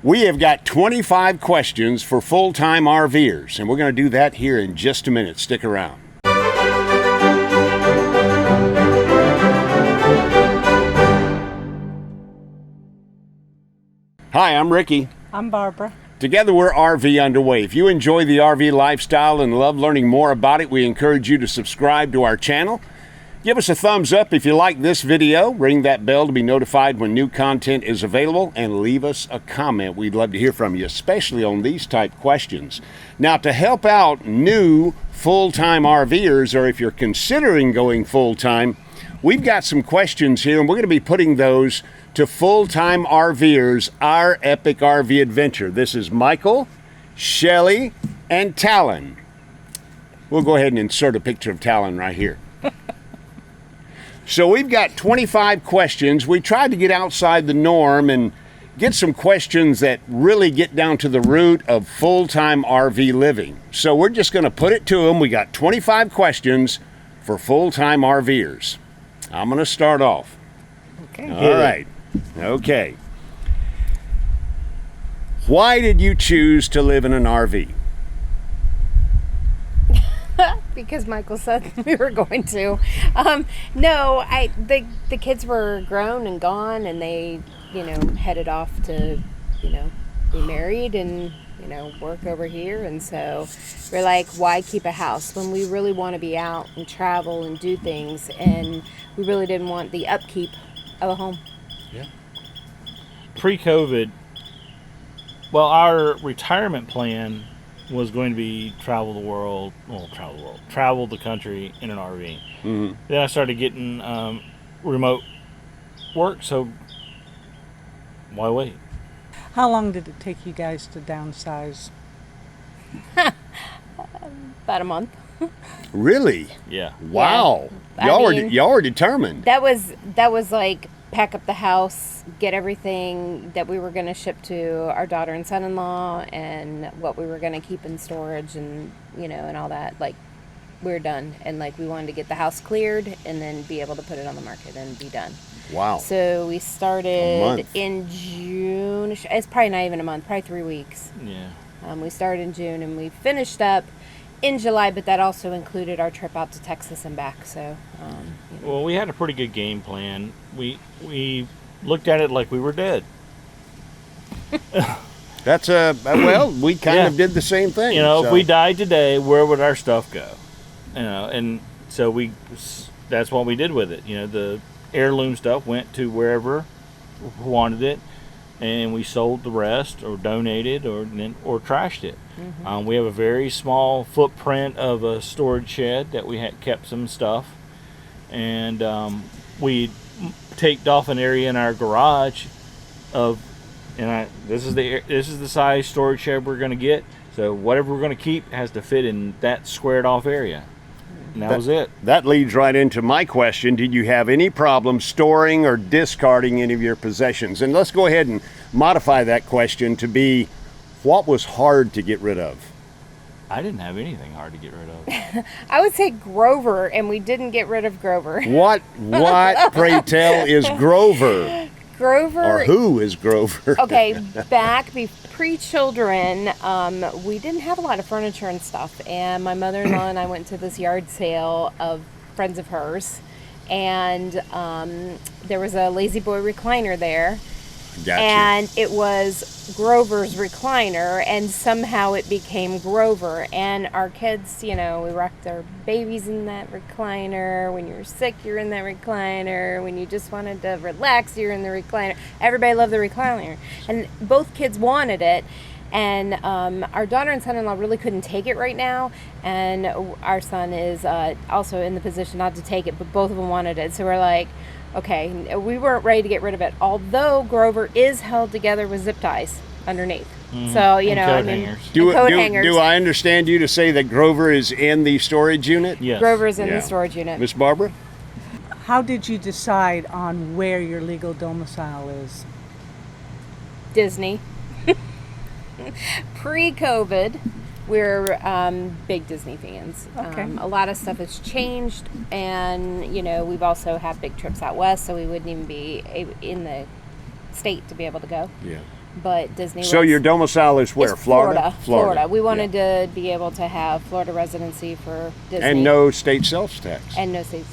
We have got 25 questions for full-time RVers, and we're going to do that here in just a minute. Stick around. Hi, I'm Ricky. I'm Barbara. Together we're RV Underway. If you enjoy the RV lifestyle and love learning more about it, we encourage you to subscribe to our channel. Give us a thumbs up if you like this video. Ring that bell to be notified when new content is available, and leave us a comment. We'd love to hear from you, especially on these type questions. Now, to help out new full-time RVers, or if you're considering going full-time, we've got some questions here, and we're going to be putting those to full-time RVers, our epic RV adventure. This is Michael, Shelly, and Talon. We'll go ahead and insert a picture of Talon right here. So we've got 25 questions. We tried to get outside the norm and get some questions that really get down to the root of full-time RV living. So we're just going to put it to them. We got 25 questions for full-time RVers. I'm going to start off. Okay. All right. Okay. Why did you choose to live in an RV? Because Michael said we were going to. No, the kids were grown and gone, and they, headed off to, be married and, work over here. And so we're like, why keep a house when we really want to be out and travel and do things? And we really didn't want the upkeep of a home. Yeah. Pre-COVID, our retirement plan was going to be travel the country in an RV. Mm-hmm. Then I started getting remote work, so why wait? How long did it take you guys to downsize? About a month. Really? Yeah. Wow. Yeah. Y'all were determined. That was like pack up the house, get everything that we were going to ship to our daughter and son-in-law, and what we were going to keep in storage, and and all that. Like, we're done, and like we wanted to get the house cleared and then be able to put it on the market and be done. Wow. So we started in June. It's probably not even a month, probably 3 weeks. Yeah. We started in June and we finished up in July, but that also included our trip out to Texas and back. So, well, we had a pretty good game plan. We looked at it like we were dead. That's we kind of did the same thing. If we died today, where would our stuff go? And so that's what we did with it. The heirloom stuff went to wherever wanted it, and we sold the rest, or donated, or trashed it. Mm-hmm. We have a very small footprint of a storage shed that we had kept some stuff, and we taped off an area in our garage this is the size storage shed we're going to get. So whatever we're going to keep has to fit in that squared off area. And that was it. That leads right into my question. Did you have any problem storing or discarding any of your possessions? And let's go ahead and modify that question to be, what was hard to get rid of? I didn't have anything hard to get rid of. I would say Grover, and we didn't get rid of Grover. What, pray tell, is Grover? Grover. Or who is Grover? Okay, back pre-children, we didn't have a lot of furniture and stuff. And my mother-in-law and I went to this yard sale of friends of hers. And there was a Lazy Boy recliner there. Gotcha. And it was Grover's recliner, and somehow it became Grover. And our kids, we rocked our babies in that recliner. When you're sick, you're in that recliner. When you just wanted to relax, you're in the recliner. Everybody loved the recliner. And both kids wanted it. And our daughter and son-in-law really couldn't take it right now. And our son is also in the position not to take it, but both of them wanted it. So we're like, okay, we weren't ready to get rid of it. Although Grover is held together with zip ties underneath. Mm-hmm. So, coat hangers. Do I understand you to say that Grover is in the storage unit? Yes. Grover is in the storage unit. Miss Barbara? How did you decide on where your legal domicile is? Disney. Pre-COVID, we're big Disney fans. Okay. A lot of stuff has changed, and we've also had big trips out west, so we wouldn't even be in the state to be able to go. Yeah. but Disney. So was, your domicile is where? is Florida. Florida. We wanted to be able to have Florida residency for Disney. And no state sales tax. And no state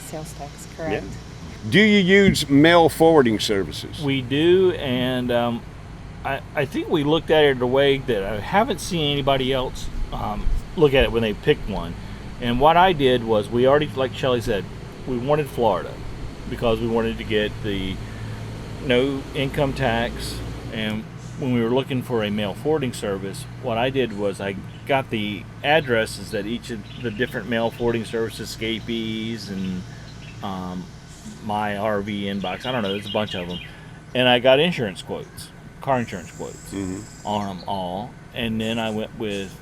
sales tax, correct. Yeah. Do you use mail forwarding services? We do, and I think we looked at it in a way that I haven't seen anybody else look at it when they picked one. And what I did was, we already, like Shelly said, we wanted Florida because we wanted to get the no income tax. And when we were looking for a mail forwarding service, what I did was I got the addresses that each of the different mail forwarding services, Escapees and my RV inbox, I don't know, there's a bunch of them, and I got insurance quotes, car insurance quotes on them all. And then I went with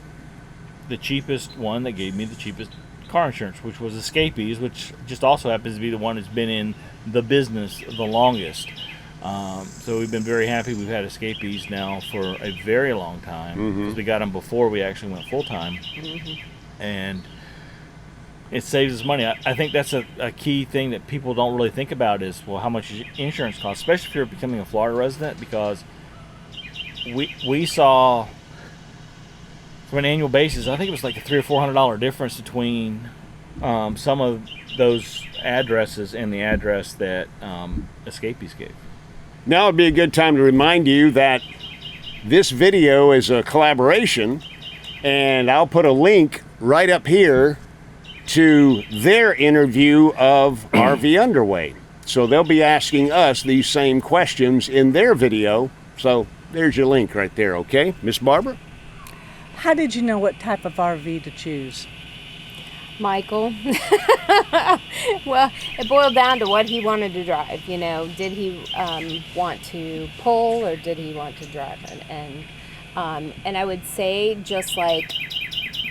the cheapest one that gave me the cheapest car insurance, which was Escapees, which just also happens to be the one that's been in the business the longest. So we've been very happy. We've had Escapees now for a very long time, because we got them before we actually went full-time. And it saves us money. I think that's a key thing that people don't really think about is, well, how much insurance costs, especially if you're becoming a Florida resident, because we saw, from an annual basis, I think it was like a $300 or $400 difference between some of those addresses and the address that Escapees gave. Now would be a good time to remind you that this video is a collaboration, and I'll put a link right up here to their interview of RV Underway. So they'll be asking us these same questions in their video. So there's your link right there, okay? Miss Barbara? How did you know what type of RV to choose? Michael. Well, it boiled down to what he wanted to drive. You know, did he want to pull or did he want to drive? And I would say, just like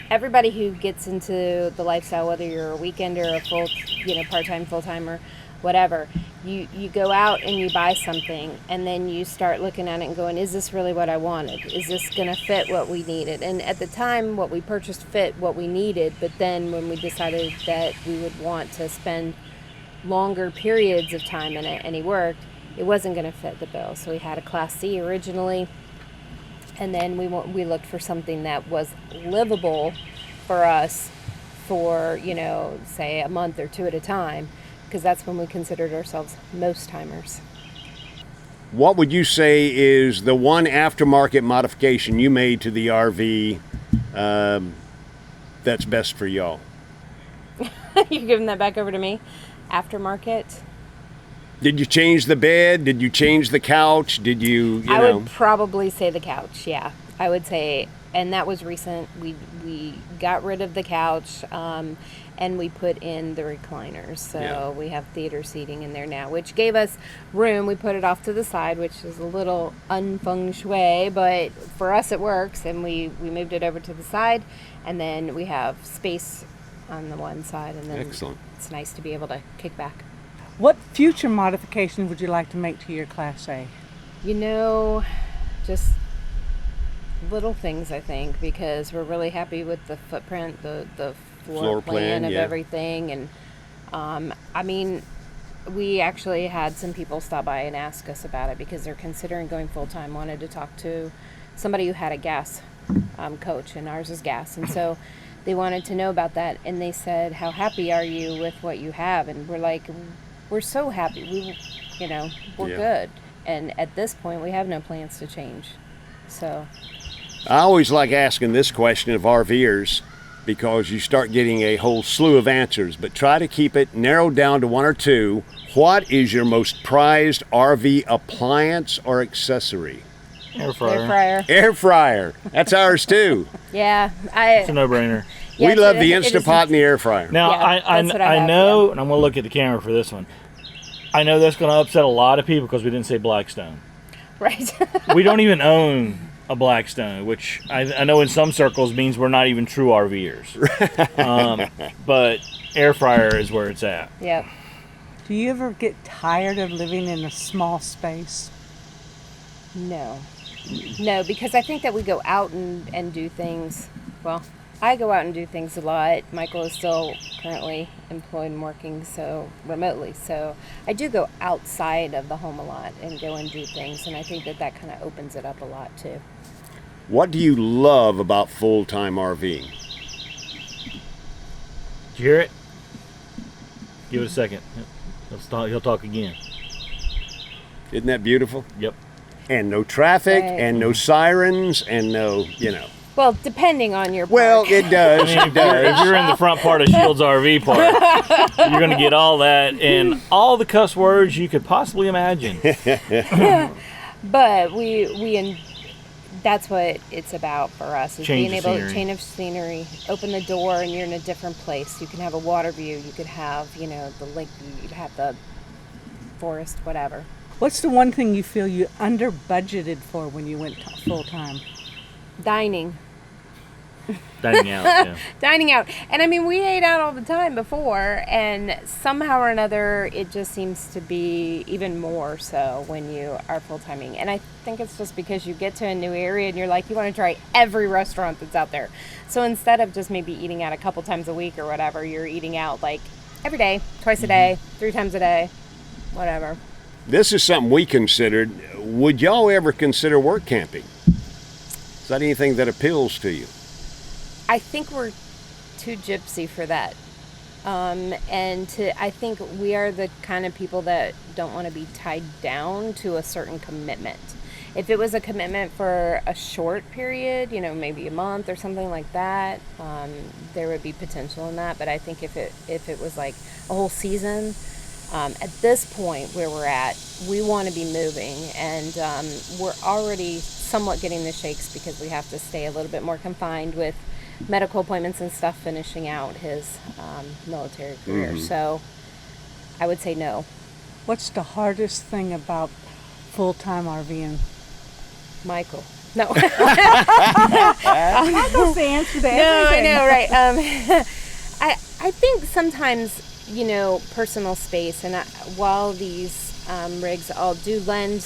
everybody who gets into the lifestyle, whether you're a weekender, a full, part-time, full-timer, whatever, you go out and you buy something, and then you start looking at it and going, is this really what I wanted? Is this going to fit what we needed? And at the time, what we purchased fit what we needed, but then when we decided that we would want to spend longer periods of time in it, and he worked, it wasn't going to fit the bill. So we had a Class C originally, and then we looked for something that was livable for us for, say a month or two at a time, because that's when we considered ourselves most timers. What would you say is the one aftermarket modification you made to the RV that's best for y'all? You're giving that back over to me? Aftermarket? Did you change the bed? Did you change the couch? Did you I would probably say the couch, yeah. I would say, and that was recent. We got rid of the couch, and we put in the recliners. So we have theater seating in there now, which gave us room. We put it off to the side, which is a little un-feng shui, but for us it works. And we moved it over to the side, and then we have space on the one side, and then Excellent. It's nice to be able to kick back. What future modifications would you like to make to your Class A? Just little things, I think, because we're really happy with the footprint, the floor plan of everything. And we actually had some people stop by and ask us about it because they're considering going full-time, wanted to talk to somebody who had a gas coach, and ours is gas, and so they wanted to know about that, and they said, how happy are you with what you have? And we're like, we're so happy, we're good, and at this point we have no plans to change. So I always like asking this question of RVers, because you start getting a whole slew of answers, but try to keep it narrowed down to one or two. What is your most prized RV appliance or accessory? Air fryer. air fryer. Air fryer. That's ours too. Yeah, It's a no-brainer. We love the Instant Pot and the air fryer. Now, Yeah, that's what I I have, know, and I'm going to look at the camera for this one. I know that's going to upset a lot of people because we didn't say Blackstone. Right. We don't even own a Blackstone, which I know in some circles means we're not even true RVers. But air fryer is where it's at. Yep. Do you ever get tired of living in a small space? No, because I think that we go out and do things. Well, I go out and do things a lot. Michael is still currently employed and working remotely. So I do go outside of the home a lot and go and do things. And I think that kind of opens it up a lot too. What do you love about full-time RVing? Did you hear it? Give it a second. He'll talk again. Isn't that beautiful? Yep. And no traffic, Right. and no sirens, and no, Well, depending on your Well, park. it does. I mean, It does. if you're in the front part of Shields RV Park, you're going to get all that and all the cuss words you could possibly imagine. But that's what it's about for us, is Change being of able scenery. to change of scenery, open the door and you're in a different place. You can have a water view, you could have, the lake view, you'd have the forest, whatever. What's the one thing you feel you under budgeted for when you went full time? Dining. Dining out, yeah. Dining out. And I mean, we ate out all the time before, and somehow or another, it just seems to be even more so when you are full-timing. And I think it's just because you get to a new area and you're like, you want to try every restaurant that's out there. So instead of just maybe eating out a couple times a week or whatever, you're eating out like every day, twice a day, 3 times a day, whatever. This is something we considered. Would y'all ever consider work camping? Is that anything that appeals to you? I think we're too gypsy for that. I think we are the kind of people that don't want to be tied down to a certain commitment. If it was a commitment for a short period, maybe a month or something like that, there would be potential in that. But I think if it was like a whole season, at this point where we're at, we want to be moving, and we're already somewhat getting the shakes because we have to stay a little bit more confined with medical appointments and stuff, finishing out his military career. Mm-hmm. So I would say no. What's the hardest thing about full-time RVing? Michael. No. Michael's the answer to No, I everything. know, right. I think sometimes, personal space, and while these rigs all do lend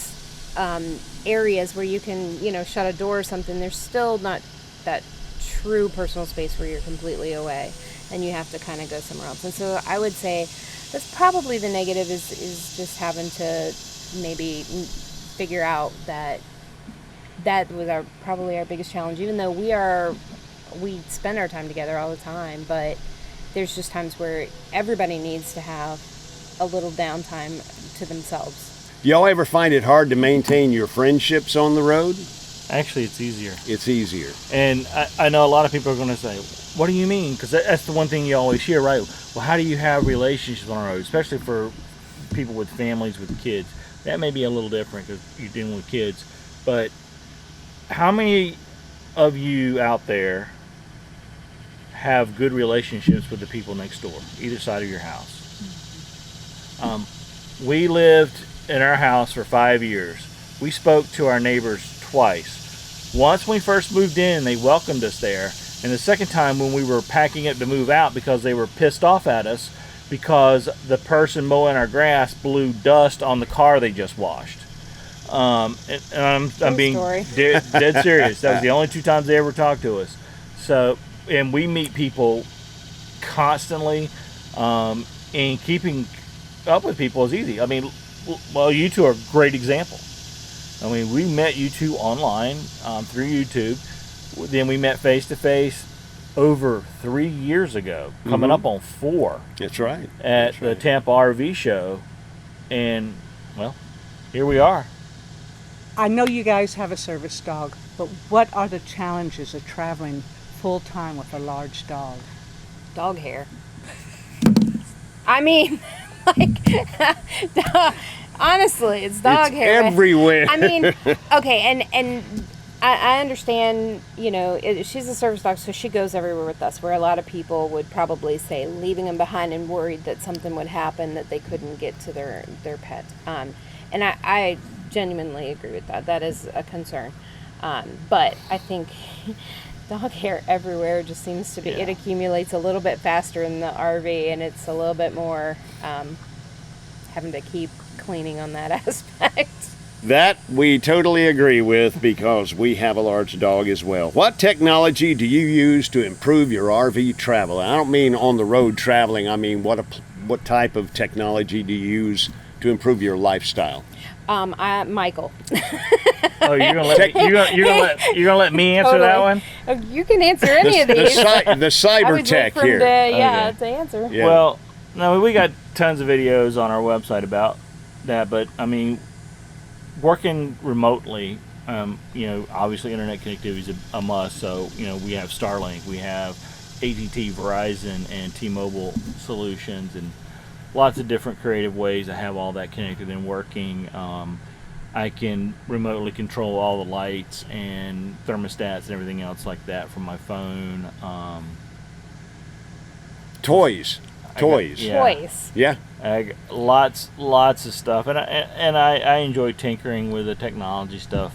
areas where you can, shut a door or something, there's still not that true personal space where you're completely away and you have to kind of go somewhere else. And so I would say that's probably the negative, is just having to maybe figure out that was probably our biggest challenge, even though we spend our time together all the time, but there's just times where everybody needs to have a little downtime to themselves. Do y'all ever find it hard to maintain your friendships on the road? Actually, it's easier. It's easier. And I know a lot of people are going to say, what do you mean? Because that's the one thing you always hear, right? Well, how do you have relationships on the road, especially for people with families with kids? That may be a little different because you're dealing with kids. But how many of you out there have good relationships with the people next door, either side of your house? We lived in our house for 5 years. We spoke to our neighbors twice. Once when we first moved in, they welcomed us there. And the second time when we were packing up to move out because they were pissed off at us because the person mowing our grass blew dust on the car they just washed. And I'm being story. dead serious. That was the only 2 times they ever talked to us. So, and we meet people constantly, and keeping up with people is easy. I mean, well, you two are a great example. I mean, we met you two online through YouTube. Then we met face to face over 3 years ago, coming up on 4 That's right. at the Tampa RV show, and well, here we are. I know you guys have a service dog, but what are the challenges of traveling full-time with a large dog? Dog hair. I mean, honestly, it's dog It's hair. everywhere. I mean, okay, and I understand, she's a service dog, so she goes everywhere with us, where a lot of people would probably say leaving them behind and worried that something would happen, that they couldn't get to their pet. And I genuinely agree with that. That is a concern. But I think dog hair everywhere just seems to be, it accumulates a little bit faster in the RV, and it's a little bit more having to keep cleaning on that aspect. That we totally agree with because we have a large dog as well. What technology do you use to improve your RV travel? I don't mean on the road traveling. I mean, what type of technology do you use to improve your lifestyle? Michael. Oh, you're gonna let me answer that one? Oh, you can answer any of these. The cyber tech here. To answer. Yeah. Well, no, we got tons of videos on our website about that, but I mean, working remotely, obviously internet connectivity is a must. So, we have Starlink, we have AT&T, Verizon, and T-Mobile solutions, and lots of different creative ways to have all that connected and working. I can remotely control all the lights and thermostats and everything else like that from my phone. Toys. Yeah. Lots of stuff, and I enjoy tinkering with the technology stuff.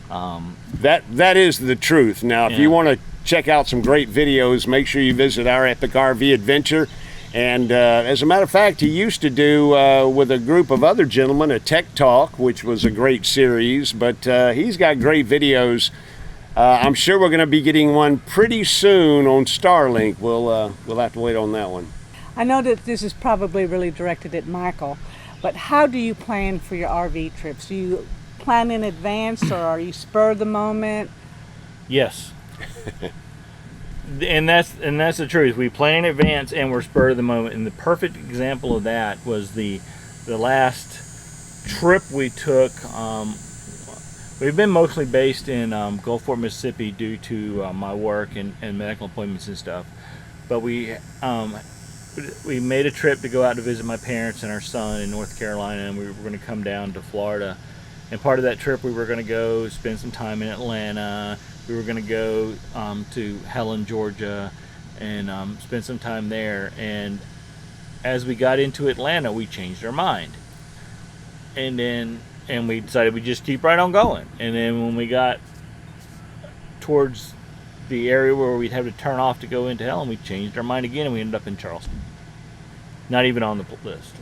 That is the truth. Now, if you want to check out some great videos, make sure you visit our Epic RV Adventure. And as a matter of fact, he used to do with a group of other gentlemen a Tech Talk, which was a great series. But he's got great videos. I'm sure we're going to be getting one pretty soon on Starlink. We'll have to wait on that one. I know that this is probably really directed at Michael, but how do you plan for your RV trips? Do you plan in advance, or are you spur of the moment? Yes. And that's the truth. We plan in advance and we're spur of the moment. And the perfect example of that was the last trip we took. We've been mostly based in Gulfport, Mississippi due to my work and medical appointments and stuff. But we made a trip to go out to visit my parents and our son in North Carolina, and we were going to come down to Florida. And part of that trip, we were going to go spend some time in Atlanta. We were going to go to Helen, Georgia, and spend some time there. And as we got into Atlanta, we changed our mind. And we decided we'd just keep right on going. And then when we got towards the area where we'd have to turn off to go into Helen, we changed our mind again, and we ended up in Charleston. Not even on the list.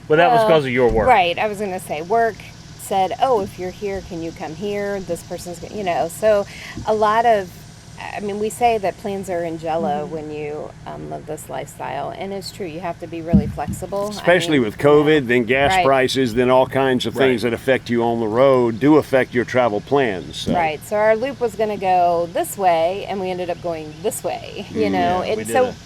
But that was because of your work. Right. I was going to say work. Said, oh, if you're here, can you come here? This person's, so a lot of, we say that plans are in jello when you live this lifestyle, and it's true. You have to be really flexible. Especially with COVID, then gas prices, then all kinds of things that affect you on the road do affect your travel plans. So. Right. So our loop was going to go this way, and we ended up going this way,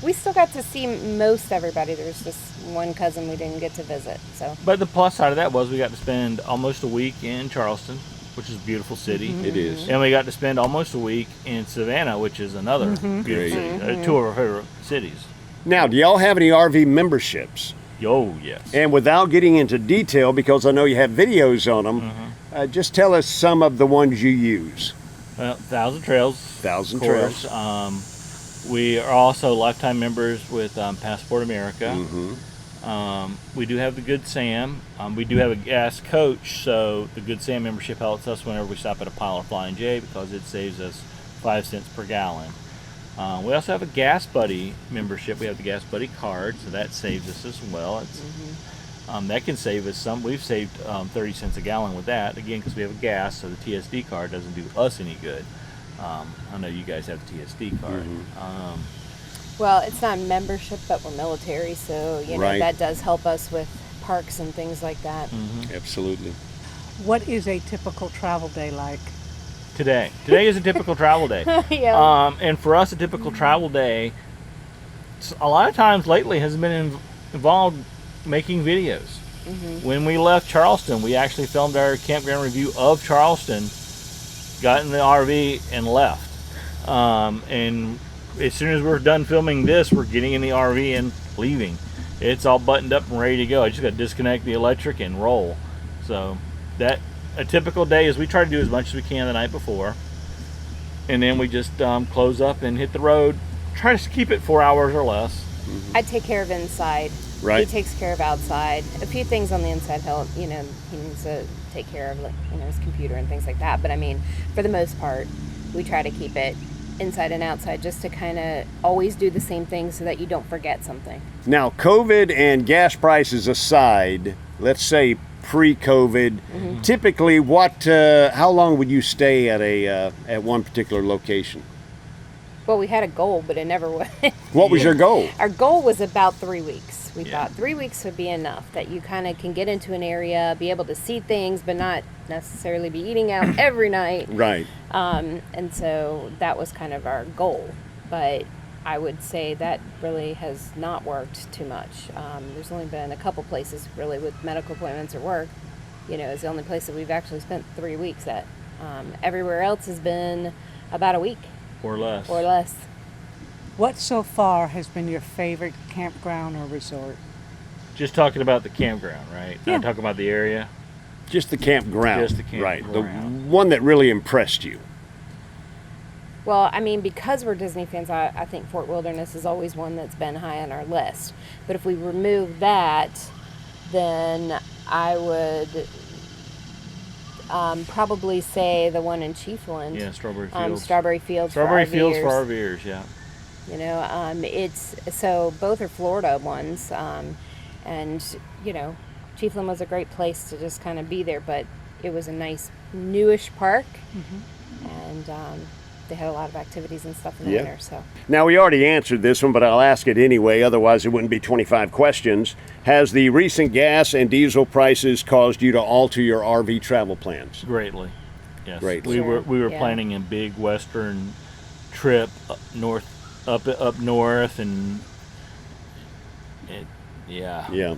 we still got to see most everybody. There was just one cousin we didn't get to visit. So. But the plus side of that was we got to spend almost a week in Charleston, which is a beautiful city. Mm-hmm. It is. And we got to spend almost a week in Savannah, which is another beautiful city. Two of our favorite cities. Now, do y'all have any RV memberships? Oh, yes. And without getting into detail, because I know you have videos on them, just tell us some of the ones you use. Well, Thousand Trails. Thousand Trails. We are also lifetime members with Passport America. Mm-hmm. We do have the Good Sam. We do have a gas coach, so the Good Sam membership helps us whenever we stop at a Pile or Flying J because it saves us 5 cents per gallon. We also have a Gas Buddy membership. We have the Gas Buddy card, so that saves us as well. That can save us some. We've saved 30 cents a gallon with that, again, because we have a gas, so the TSD card doesn't do us any good. I know you guys have the TSD card. Well, it's not membership, but we're military, so that does help us with parks and things like that. Absolutely. What is a typical travel day like? Today is a typical travel day. And for us, a typical travel day, a lot of times lately has been involved making videos. When we left Charleston, we actually filmed our campground review of Charleston, got in the RV, and left. And as soon as we're done filming this, we're getting in the RV and leaving. It's all buttoned up and ready to go. I just got to disconnect the electric and roll. So that a typical day is we try to do as much as we can the night before, and then we just close up and hit the road. Try to keep it 4 hours or less. I take care of inside. Right. He takes care of outside. A few things on the inside help. He needs to take care of his computer and things like that. But for the most part, we try to keep it inside and outside, just to kind of always do the same thing so that you don't forget something. Now, COVID and gas prices aside, let's say pre-COVID. Typically, how long would you stay at one particular location? Well, we had a goal, but it never went. What was your goal? Our goal was about 3 weeks. We thought 3 weeks would be enough, that you kind of can get into an area, be able to see things, but not necessarily be eating out every night. Right. And so that was kind of our goal. But I would say that really has not worked too much. There's only been a couple places really with medical appointments or work. Is the only place that we've actually spent 3 weeks at. Everywhere else has been about a week. Or less. Or less. What so far has been your favorite campground or resort? Just talking about the campground, right? Yeah. Not talking about the area. Just the campground. Just the campground. Right. The one that really impressed you. Well, I mean, because we're Disney fans, I think Fort Wilderness is always one that's been high on our list. But if we remove that, then I would probably say the one in Chiefland. Yeah, Strawberry Fields. Strawberry Fields. Strawberry for Fields RVers. for RVers, yeah. It's so both are Florida ones, and Chiefland was a great place to just kind of be there, but it was a nice newish park, and they had a lot of activities and stuff in the winter. So Now, we already answered this one, but I'll ask it anyway, otherwise it wouldn't be 25 questions. Has the recent gas and diesel prices caused you to alter your RV travel plans? Greatly. Yes. Greatly. We were Yeah. planning a big western trip up north, and yeah. Yeah.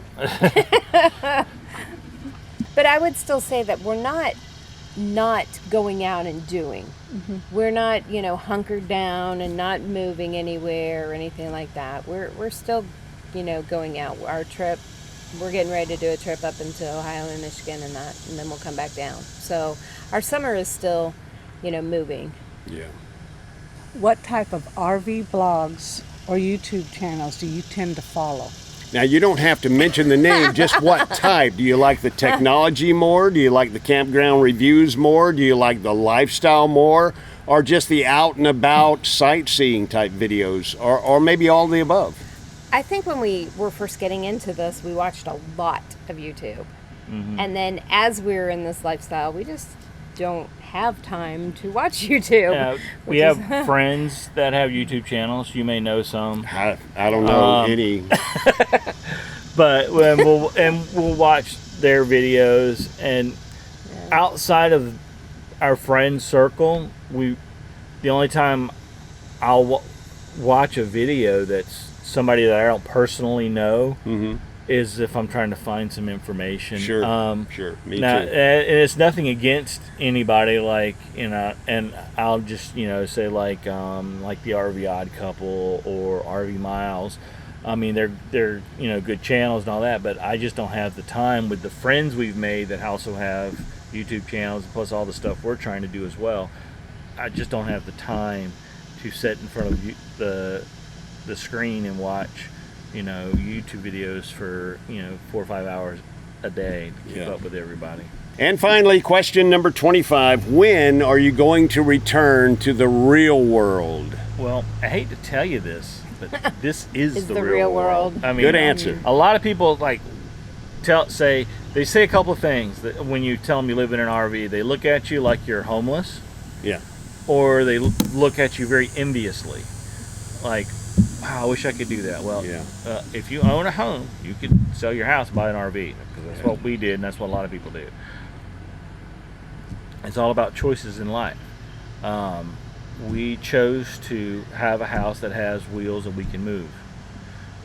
but I would still say that we're not going out and doing. We're not, hunkered down and not moving anywhere or anything like that. We're still, going out. Our trip, we're getting ready to do a trip up into Ohio and Michigan and then we'll come back down. So our summer is still, moving. Yeah. What type of RV blogs or YouTube channels do you tend to follow? Now, you don't have to mention the name, just what type. Do you like the technology more? Do you like the campground reviews more? Do you like the lifestyle more? Or just the out and about sightseeing type videos? Or maybe all of the above? I think when we were first getting into this, we watched a lot of YouTube. And then as we're in this lifestyle, we just don't have time to watch YouTube. Yeah, we have friends that have YouTube channels. You may know some. I don't know any. But we'll watch their videos, and outside of our friend circle, the only time I'll watch a video that's somebody that I don't personally know is if I'm trying to find some information. Sure, sure. Me now, too. And it's nothing against anybody, and I'll just say like the RV Odd Couple or RV Miles. I mean, they're good channels and all that, but I just don't have the time with the friends we've made that also have YouTube channels, plus all the stuff we're trying to do as well. I just don't have the time to sit in front of the screen and watch YouTube videos for 4 or 5 hours a day to keep up with everybody. And finally, question number 25. When are you going to return to the real world? Well, I hate to tell you this, but this is the real world. I mean, Good answer. A lot of people say a couple of things that when you tell them you live in an RV, they look at you like you're homeless, Yeah. or they look at you very enviously, like, wow, I wish I could do that. Well, if you own a home, you could sell your house and buy an RV, because that's what we did, and that's what a lot of people do. It's all about choices in life. We chose to have a house that has wheels that we can move,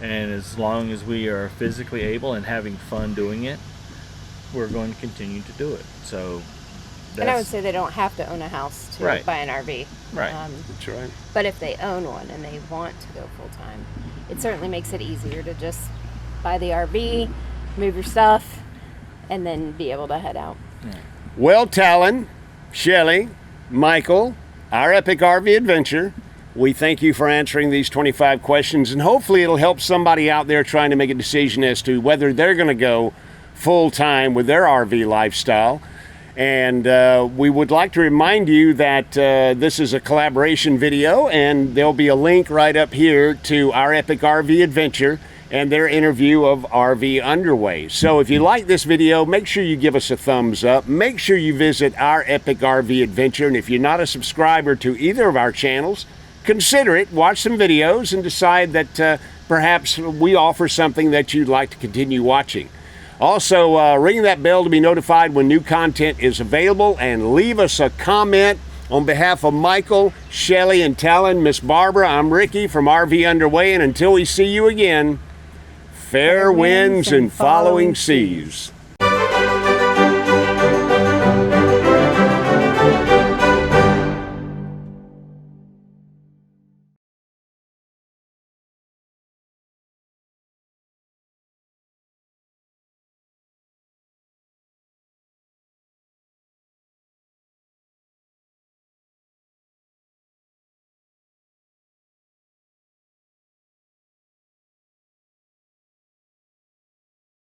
and as long as we are physically able and having fun doing it, we're going to continue to do it. So And I would say they don't have to own a house to Right. buy an RV. Right. That's right. But if they own one and they want to go full time, it certainly makes it easier to just buy the RV, move your stuff, and then be able to head out. Well, Talon, Shelly, Michael, our epic RV adventure, we thank you for answering these 25 questions, and hopefully it'll help somebody out there trying to make a decision as to whether they're going to go full-time with their RV lifestyle. And we would like to remind you that this is a collaboration video, and there'll be a link right up here to our epic RV adventure. and their interview of RV Underway. So if you like this video, make sure you give us a thumbs up. Make sure you visit our epic RV adventure, and if you're not a subscriber to either of our channels, consider it. Watch some videos and decide that perhaps we offer something that you'd like to continue watching. Also, ring that bell to be notified when new content is available, and leave us a comment. On behalf of Michael, Shelly, and Talon, Miss Barbara, I'm Ricky from RV Underway, and until we see you again, fair winds and following seas.